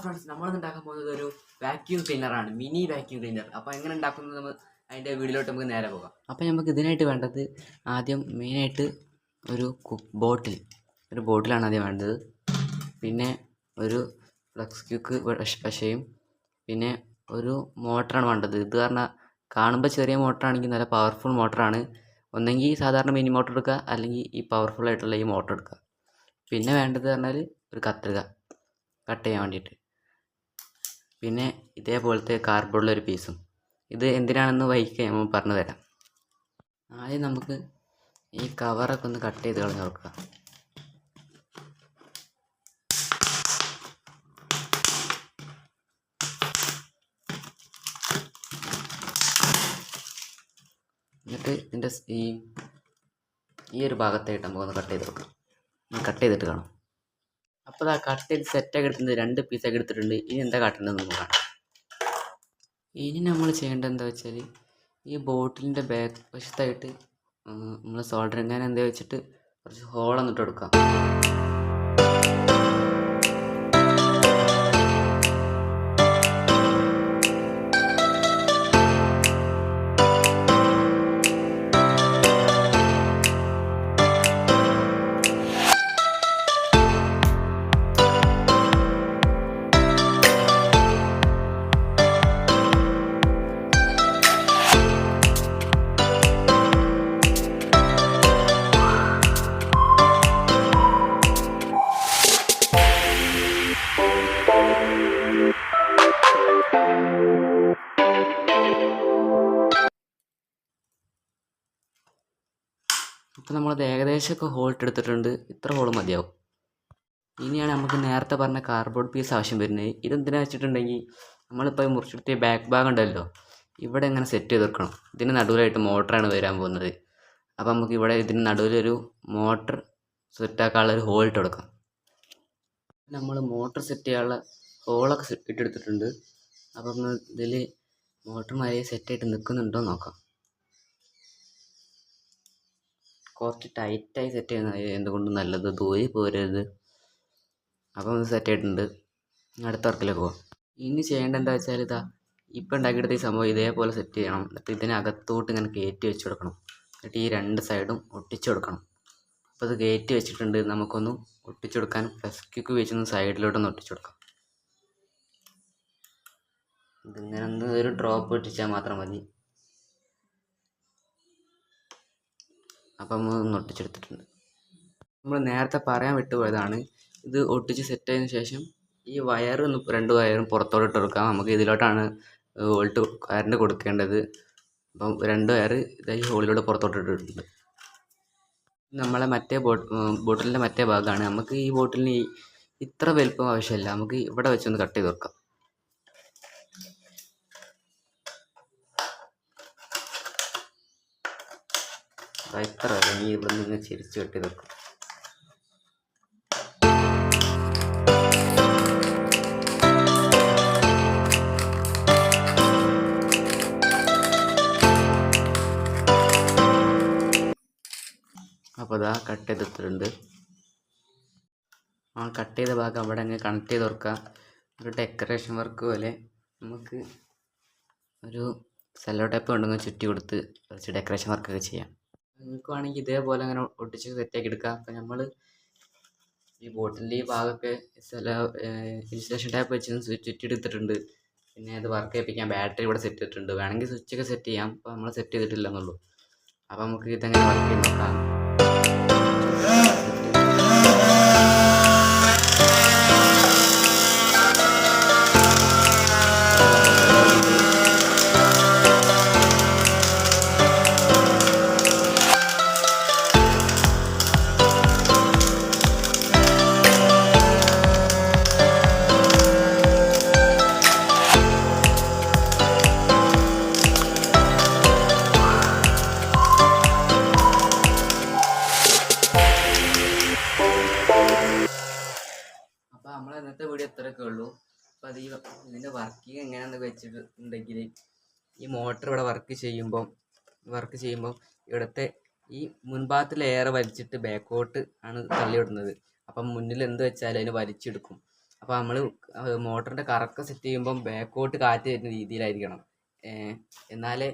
Friends, നമ്മളിന്ന് ഉണ്ടാക്കാൻ പോകുന്നത് ഒരു വാക്യൂം ക്ലീനറാണ്, മിനി വാക്യൂം ക്ലീനർ. അപ്പോൾ എങ്ങനെ ഉണ്ടാക്കുന്നത് നമ്മൾ അതിൻ്റെ വീഡിയോയിലോട്ട് നമുക്ക് നേരെ പോകാം. അപ്പോൾ നമുക്ക് ഇതിനായിട്ട് വേണ്ടത് ആദ്യം മെയിനായിട്ട് ഒരു ബോട്ടിലാണ് ആദ്യം വേണ്ടത്. പിന്നെ ഒരു ഫ്ലക്സ് ക്യൂക്ക് പശയും, പിന്നെ ഒരു മോട്ടറാണ് വേണ്ടത്. ഇത് പറഞ്ഞാൽ കാണുമ്പോൾ ചെറിയ മോട്ടറാണെങ്കിൽ നല്ല പവർഫുൾ മോട്ടറാണ്. ഒന്നെങ്കിൽ സാധാരണ മിനി മോട്ടർ എടുക്കുക, അല്ലെങ്കിൽ ഈ പവർഫുൾ ആയിട്ടുള്ള ഈ മോട്ടർ എടുക്കുക. പിന്നെ വേണ്ടത് പറഞ്ഞാൽ ഒരു കത്രിക കട്ട് ചെയ്യാൻ വേണ്ടിയിട്ട്, പിന്നെ ഇതേപോലത്തെ കാർഡ്ബോർഡിലൊരു പീസും. ഇത് എന്തിനാണെന്ന് വൈകി നമ്മൾ പറഞ്ഞു തരാം. ആദ്യം നമുക്ക് ഈ കവറൊക്കെ ഒന്ന് കട്ട് ചെയ്ത് കളഞ്ഞ് നോക്കുക. എന്നിട്ട് ഇതിൻ്റെ ഈ ഒരു ഭാഗത്തായിട്ട് നമുക്കൊന്ന് കട്ട് ചെയ്ത് വെക്കാം. കട്ട് ചെയ്തിട്ട് കാണാം. അപ്പോൾ ആ കട്ട് ചെയ്ത് സെറ്റാക്കി എടുക്കുന്നത് 2 പീസാക്കി എടുത്തിട്ടുണ്ട്. ഇനി എന്താ കാട്ടേണ്ടതെന്ന് നമുക്ക് കാണാം. ഇനി നമ്മൾ ചെയ്യേണ്ടത് എന്താ വെച്ചാൽ, ഈ ബോട്ടിലിൻ്റെ ബാക്ക് വശത്തായിട്ട് നമ്മൾ സോൾഡറിങ് ഗൺ എന്താ വെച്ചിട്ട് കുറച്ച് ഹോളൊന്നിട്ട് കൊടുക്കാം. ഇപ്പോൾ നമ്മളത് ഏകദേശമൊക്കെ ഹോൾട്ട് എടുത്തിട്ടുണ്ട്. ഇത്ര ഹോൾ മതിയാവും. ഇനിയാണ് നമുക്ക് നേരത്തെ പറഞ്ഞ കാർഡ്ബോർഡ് പീസ് ആവശ്യം വരുന്നത്. ഇതെന്തിനാ വെച്ചിട്ടുണ്ടെങ്കിൽ, നമ്മളിപ്പോൾ മുറിച്ചെടുത്തിയ ബാക്ക് ഭാഗം ഉണ്ടല്ലോ, ഇവിടെ ഇങ്ങനെ സെറ്റ് ചെയ്ത് വെക്കണം. ഇതിന് നടുവിലായിട്ട് മോട്ടറാണ് വരാൻ പോകുന്നത്. അപ്പോൾ നമുക്ക് ഇവിടെ ഇതിന് നടുവിലൊരു മോട്ടർ സെറ്റാക്കാനുള്ളൊരു ഹോൾ ഇട്ട് കൊടുക്കാം. നമ്മൾ മോട്ടർ സെറ്റ് ചെയ്യാനുള്ള ഹോളൊക്കെ ഇട്ടെടുത്തിട്ടുണ്ട്. അപ്പം ഇതിൽ മോട്ടർ മാതിരി സെറ്റായിട്ട് നിൽക്കുന്നുണ്ടോ നോക്കാം. കുറച്ച് ടൈറ്റായി സെറ്റ് ചെയ്യുന്നത് എന്തുകൊണ്ടും നല്ലത്, ദൂരെ പോരരുത്. അപ്പം ഇത് സെറ്റ് ആയിട്ടുണ്ട്. അടുത്ത വർക്കിലേക്ക് പോകാം. ഇനി ചെയ്യേണ്ടത് എന്താ വെച്ചാൽ, ഇപ്പം ഉണ്ടാക്കിയെടുത്ത ഈ സംഭവം ഇതേപോലെ സെറ്റ് ചെയ്യണം. എന്നിട്ട് ഇതിനകത്തോട്ട് ഇങ്ങനെ കയറ്റി വെച്ച് കൊടുക്കണം. എന്നിട്ട് ഈ 2 സൈഡും ഒട്ടിച്ചു കൊടുക്കണം. അപ്പോൾ ഇത് കയറ്റി വെച്ചിട്ടുണ്ട്. നമുക്കൊന്ന് ഒട്ടിച്ചു കൊടുക്കാൻ ഫ്ലക്സ് ക്യൂക്ക് വെച്ചൊന്ന് സൈഡിലോട്ടൊന്ന് ഒട്ടിച്ചു കൊടുക്കാം. ഇതിങ്ങനെ ഒന്ന് ഒരു ഡ്രോപ്പ് ഒട്ടിച്ചാൽ മാത്രം മതി. അപ്പം ഒന്ന് ഒട്ടിച്ചെടുത്തിട്ടുണ്ട്. നമ്മൾ നേരത്തെ പറയാൻ വിട്ടുപോയതാണ്, ഇത് ഒട്ടിച്ച് സെറ്റ് ആയതിനു ശേഷം ഈ വയർ 2 വയറും പുറത്തോട്ട് ഇട്ട് കൊടുക്കാം. നമുക്ക് ഇതിലോട്ടാണ് വോൾട്ട് കറണ്ട് കൊടുക്കേണ്ടത്. അപ്പം 2 വയർ ഈ ഹോളിലൂടെ പുറത്തോട്ട് ഇട്ടിട്ടുണ്ട്. നമ്മളെ മറ്റേ ബോട്ടിലിൻ്റെ മറ്റേ ഭാഗമാണ്. നമുക്ക് ഈ ബോട്ടിലിന് ഇത്ര വലുപ്പം ആവശ്യമില്ല. നമുക്ക് ഇവിടെ വെച്ചൊന്ന് കട്ട് ചെയ്ത് വെക്കാം. ഇത്ര ഇനി ഇവിടെ നിന്ന് ചിരിച്ച് കെട്ടി വെക്കും. അപ്പോൾ ഇതാ കട്ട് ചെയ്തിട്ടുണ്ട്. ആ കട്ട് ചെയ്ത ഭാഗം അവിടെ അങ്ങ് കണക്ട് ചെയ്ത് കൊടുക്കുക. ഒരു ഡെക്കറേഷൻ വർക്ക് പോലെ നമുക്ക് ഒരു സെല്ലോ ടേപ്പ് കൊണ്ടൊന്ന് ചുറ്റി കൊടുത്ത് കുറച്ച് ഡെക്കറേഷൻ വർക്കൊക്കെ ചെയ്യാം. നിങ്ങൾക്ക് വേണമെങ്കിൽ ഇതേപോലെ അങ്ങനെ ഒട്ടിച്ച് സെറ്റാക്കി എടുക്കാം. അപ്പം നമ്മൾ ഈ ബോട്ടിലിൻ്റെ ഈ ഭാഗമൊക്കെ ഇൻസുലേഷൻ ടേപ്പ് വെച്ച് ചുറ്റിയെടുത്തിട്ടുണ്ട്. പിന്നെ അത് വർക്ക് ചെയ്യിപ്പിക്കാൻ ബാറ്ററി ഇവിടെ സെറ്റ് ചെയ്തിട്ടുണ്ട്. വേണമെങ്കിൽ സ്വിച്ചൊക്കെ സെറ്റ് ചെയ്യാം. അപ്പോൾ നമ്മൾ സെറ്റ് ചെയ്തിട്ടില്ല എന്നുള്ളൂ. അപ്പോൾ നമുക്ക് ഇതെങ്ങനെ വർക്ക് ചെയ്ത് നോക്കാം. നമ്മളെ ഇന്നത്തെ വീഡിയോ ഇത്രയൊക്കെ ഉള്ളൂ. അപ്പോൾ അത് ഇതിൻ്റെ വർക്കിംഗ് എങ്ങനെയാണെന്ന് വെച്ചിട്ടുണ്ടെങ്കിൽ, ഈ മോട്ടർ ഇവിടെ വർക്ക് ചെയ്യുമ്പോൾ ഇവിടുത്തെ ഈ മുൻഭാഗത്തിൽ എയർ വലിച്ചിട്ട് ബാക്കോട്ട് ആണ് തള്ളി വിടുന്നത്. അപ്പം മുന്നിൽ എന്ത് വെച്ചാലും അതിന് വലിച്ചെടുക്കും. അപ്പോൾ നമ്മൾ മോട്ടറിൻ്റെ കറക്കം സെറ്റ് ചെയ്യുമ്പം ബാക്കോട്ട് കാറ്റ് വരുന്ന രീതിയിലായിരിക്കണം. എന്നാലേ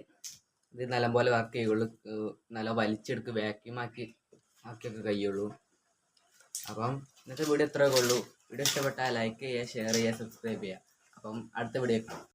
ഇത് നല്ലപോലെ വർക്ക് ചെയ്യുള്ളൂ. നല്ല വലിച്ചെടുത്ത് ആക്കിയൊക്കെ കഴിയുള്ളൂ. അപ്പം ഇന്നത്തെ വീഡിയോ ഇത്രയൊക്കെ ഉള്ളൂ. വീഡിയോ ഇഷ്ടപ്പെട്ടാൽ ലൈക്ക് ചെയ്യുക, ഷെയർ ചെയ്യുക, സബ്സ്ക്രൈബ് ചെയ്യുക. അപ്പം അടുത്ത വീഡിയോ